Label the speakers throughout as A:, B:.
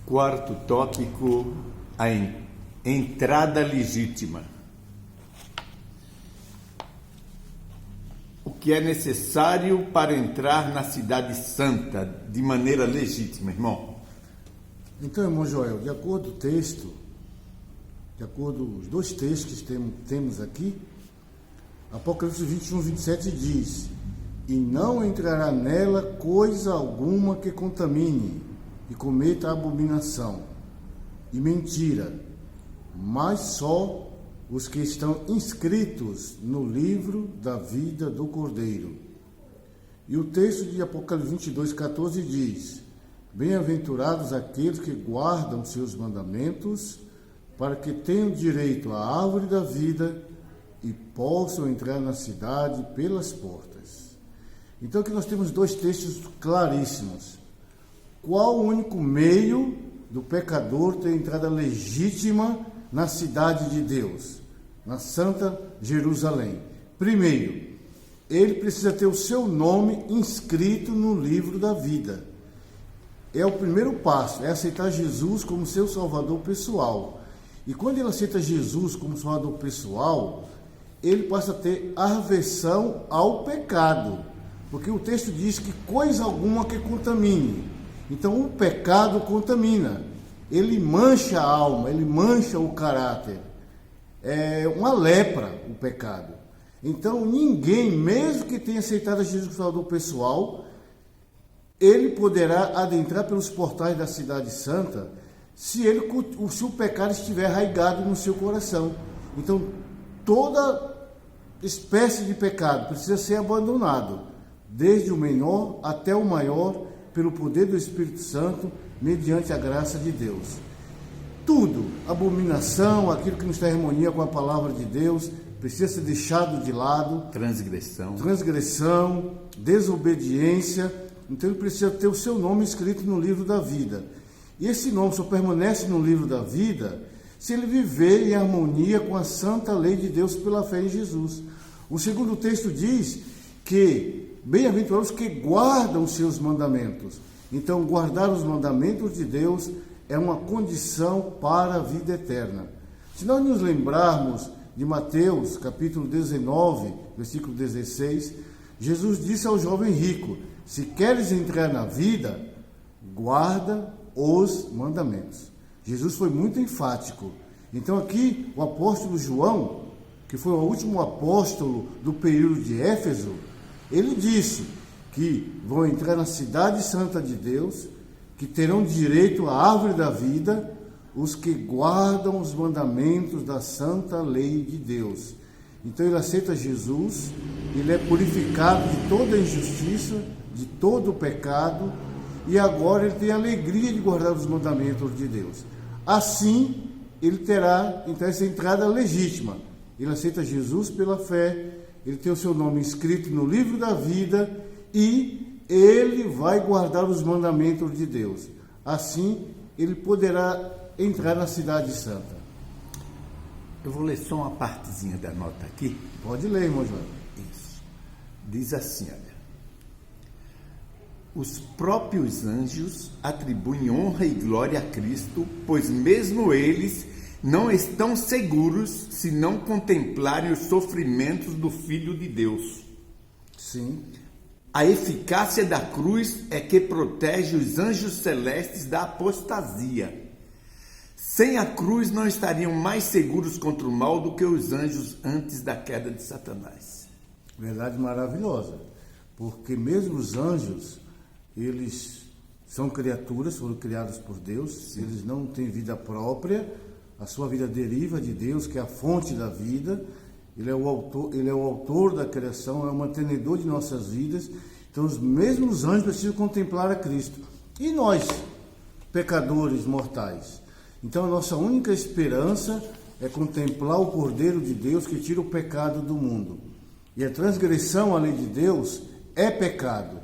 A: Quarto tópico, a entrada legítima. O que é necessário para entrar na Cidade Santa de maneira legítima, irmão?
B: Então, irmão Joel, de acordo com o texto, de acordo com os dois textos que temos aqui, Apocalipse 21, 27 diz: e não entrará nela coisa alguma que contamine e cometa abominação e mentira, mas só os que estão inscritos no livro da vida do Cordeiro. E o texto de Apocalipse 22, 14 diz: bem-aventurados aqueles que guardam seus mandamentos, para que tenham direito à árvore da vida e possam entrar na cidade pelas portas. Então aqui nós temos dois textos claríssimos. Qual o único meio do pecador ter entrada legítima na cidade de Deus, na Santa Jerusalém? Primeiro, ele precisa ter o seu nome inscrito no livro da vida. É o primeiro passo, é aceitar Jesus como seu Salvador pessoal. E quando ele aceita Jesus como Salvador pessoal, ele passa a ter aversão ao pecado, porque o texto diz que coisa alguma que contamine. Então o pecado contamina, ele mancha a alma, ele mancha o caráter. É uma lepra o pecado. Então ninguém, mesmo que tenha aceitado a Jesus como Salvador pessoal, ele poderá adentrar pelos portais da Cidade Santa se o pecado estiver arraigado no seu coração. Então toda espécie de pecado precisa ser abandonado, desde o menor até o maior, pelo poder do Espírito Santo, mediante a graça de Deus. Tudo, abominação, aquilo que não está em harmonia com a palavra de Deus, precisa ser deixado de lado. Transgressão, desobediência. Então ele precisa ter o seu nome escrito no livro da vida. E esse nome só permanece no livro da vida se ele viver em harmonia com a santa lei de Deus pela fé em Jesus. O segundo texto diz que bem-aventurados que guardam os seus mandamentos. Então, guardar os mandamentos de Deus é uma condição para a vida eterna. Se nós nos lembrarmos de Mateus, capítulo 19, versículo 16, Jesus disse ao jovem rico: se queres entrar na vida, guarda os mandamentos. Jesus foi muito enfático. Então aqui o apóstolo João, que foi o último apóstolo do período de Éfeso, ele disse que vão entrar na cidade santa de Deus, que terão direito à árvore da vida os que guardam os mandamentos da santa lei de Deus. Então ele aceita Jesus, ele é purificado de toda a injustiça, de todo o pecado, e agora ele tem a alegria de guardar os mandamentos de Deus. Assim, ele terá então essa entrada legítima. Ele aceita Jesus pela fé, ele tem o seu nome escrito no livro da vida e ele vai guardar os mandamentos de Deus. Assim, ele poderá entrar na Cidade Santa.
A: Eu vou ler só uma partezinha da nota aqui.
B: Pode ler, irmão João.
A: Isso. Diz assim, olha. Os próprios anjos atribuem honra e glória a Cristo, pois mesmo eles não estão seguros se não contemplarem os sofrimentos do Filho de Deus.
B: Sim.
A: A eficácia da cruz é que protege os anjos celestes da apostasia. Sem a cruz não estariam mais seguros contra o mal do que os anjos antes da queda de Satanás.
B: Verdade maravilhosa, porque mesmo os anjos, eles são criaturas, foram criados por Deus. Sim. Eles não têm vida própria, a sua vida deriva de Deus, que é a fonte da vida. Ele é o autor da criação, é o mantenedor de nossas vidas. Então, os mesmos anjos precisam contemplar a Cristo. E nós, pecadores mortais? Então, a nossa única esperança é contemplar o Cordeiro de Deus que tira o pecado do mundo. E a transgressão à lei de Deus é pecado.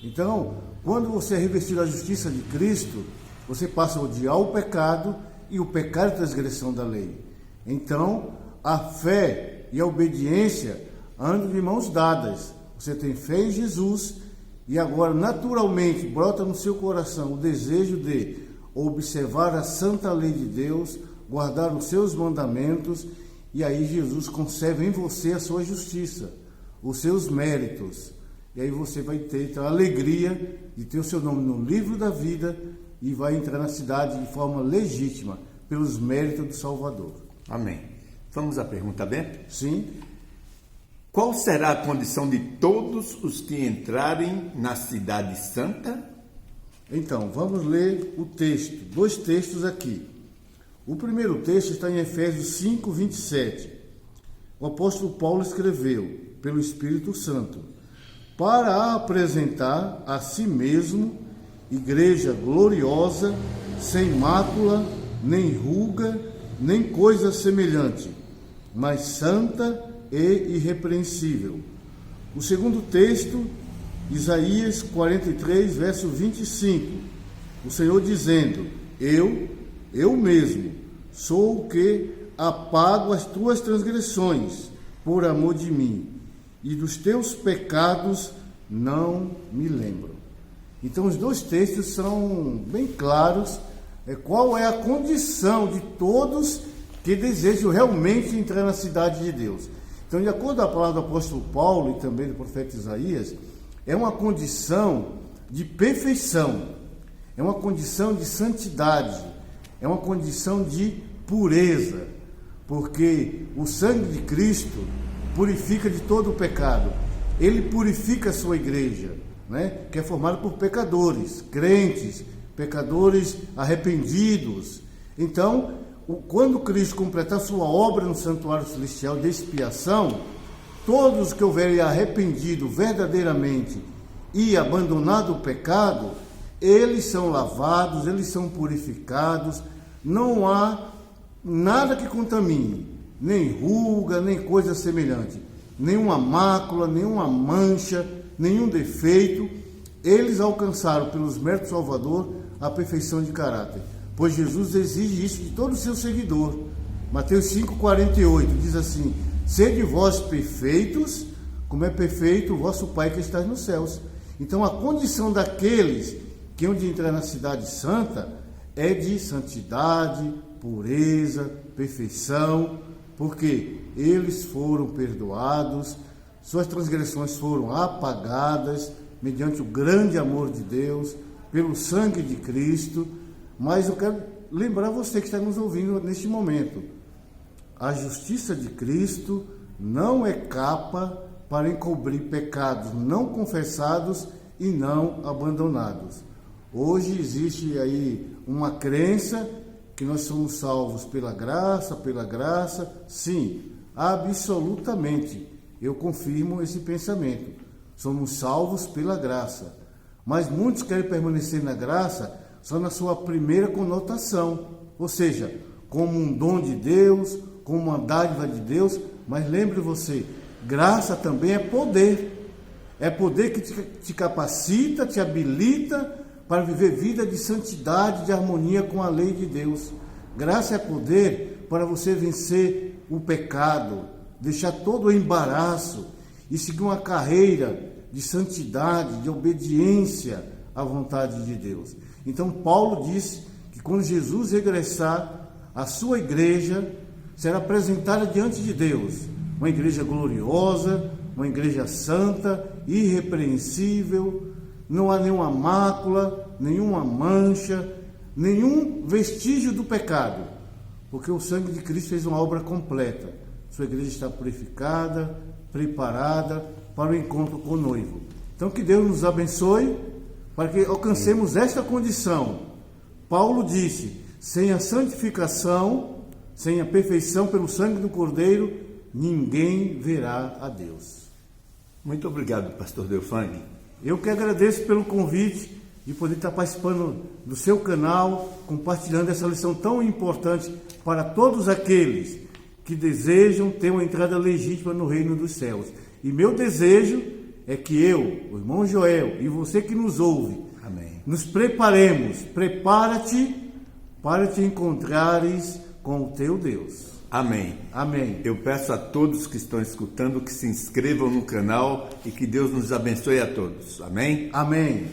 B: Então, quando você é revestido da justiça de Cristo, você passa a odiar o pecado e o pecado é a transgressão da lei. Então, a fé e a obediência andam de mãos dadas. Você tem fé em Jesus e agora naturalmente brota no seu coração o desejo de observar a santa lei de Deus, guardar os seus mandamentos, e aí Jesus conserva em você a sua justiça, os seus méritos. E aí você vai ter então, a alegria de ter o seu nome no livro da vida e vai entrar na cidade de forma legítima, pelos méritos do Salvador.
A: Amém. Vamos à pergunta, Bento?
B: Sim.
A: Qual será a condição de todos os que entrarem na cidade santa?
B: Então, vamos ler o texto, 2 textos aqui. O primeiro texto está em Efésios 5, 27. O apóstolo Paulo escreveu, pelo Espírito Santo, para apresentar a si mesmo igreja gloriosa, sem mácula, nem ruga, nem coisa semelhante, mas santa e irrepreensível. O segundo texto, Isaías 43, verso 25. O Senhor dizendo: eu mesmo, sou o que apago as tuas transgressões por amor de mim, e dos teus pecados não me lembro. Então os 2 textos são bem claros, qual é a condição de todos que desejam realmente entrar na cidade de Deus. Então, de acordo com a palavra do apóstolo Paulo e também do profeta Isaías, é uma condição de perfeição, é uma condição de santidade, é uma condição de pureza, porque o sangue de Cristo purifica de todo o pecado. Ele purifica a sua igreja, né? Que é formada por pecadores, crentes, pecadores arrependidos. Então, quando Cristo completar sua obra no santuário celestial de expiação, todos que houverem arrependido verdadeiramente e abandonado o pecado, eles são lavados, eles são purificados, não há nada que contamine, nem ruga, nem coisa semelhante, nenhuma mácula, nenhuma mancha, nenhum defeito. Eles alcançaram, pelos méritos do Salvador, a perfeição de caráter, pois Jesus exige isso de todo o seu seguidor. Mateus 5,48 diz assim: sede vós perfeitos, como é perfeito o vosso Pai que está nos céus. Então a condição daqueles que hão de entrar na cidade santa é de santidade, pureza, perfeição, porque eles foram perdoados, suas transgressões foram apagadas mediante o grande amor de Deus, pelo sangue de Cristo. Mas eu quero lembrar você que está nos ouvindo neste momento: a justiça de Cristo não é capa para encobrir pecados não confessados e não abandonados. Hoje existe aí uma crença que nós somos salvos pela graça, sim, absolutamente, eu confirmo esse pensamento, somos salvos pela graça, mas muitos querem permanecer na graça só na sua primeira conotação, ou seja, como um dom de Deus, como uma dádiva de Deus. Mas lembre você, graça também é poder que te capacita, te habilita para viver vida de santidade, de harmonia com a lei de Deus. Graça é poder para você vencer o pecado, deixar todo o embaraço e seguir uma carreira de santidade, de obediência à vontade de Deus. Então Paulo disse que quando Jesus regressar, a sua igreja será apresentada diante de Deus, uma igreja gloriosa, uma igreja santa, irrepreensível, não há nenhuma mácula, nenhuma mancha, nenhum vestígio do pecado, porque o sangue de Cristo fez uma obra completa. Sua igreja está purificada, preparada para o encontro com o noivo. Então que Deus nos abençoe para que alcancemos esta condição. Paulo disse: sem a santificação, sem a perfeição pelo sangue do Cordeiro, ninguém verá a Deus.
A: Muito obrigado, pastor Delfang.
B: Eu que agradeço pelo convite de poder estar participando do seu canal, compartilhando essa lição tão importante para todos aqueles que desejam ter uma entrada legítima no reino dos céus. E meu desejo é que eu, o irmão Joel e você que nos ouve,
A: amém,
B: nos preparemos. Prepara-te para te encontrares com o teu Deus.
A: Amém.
B: Amém.
A: Eu peço a todos que estão escutando que se inscrevam no canal e que Deus nos abençoe a todos. Amém?
B: Amém.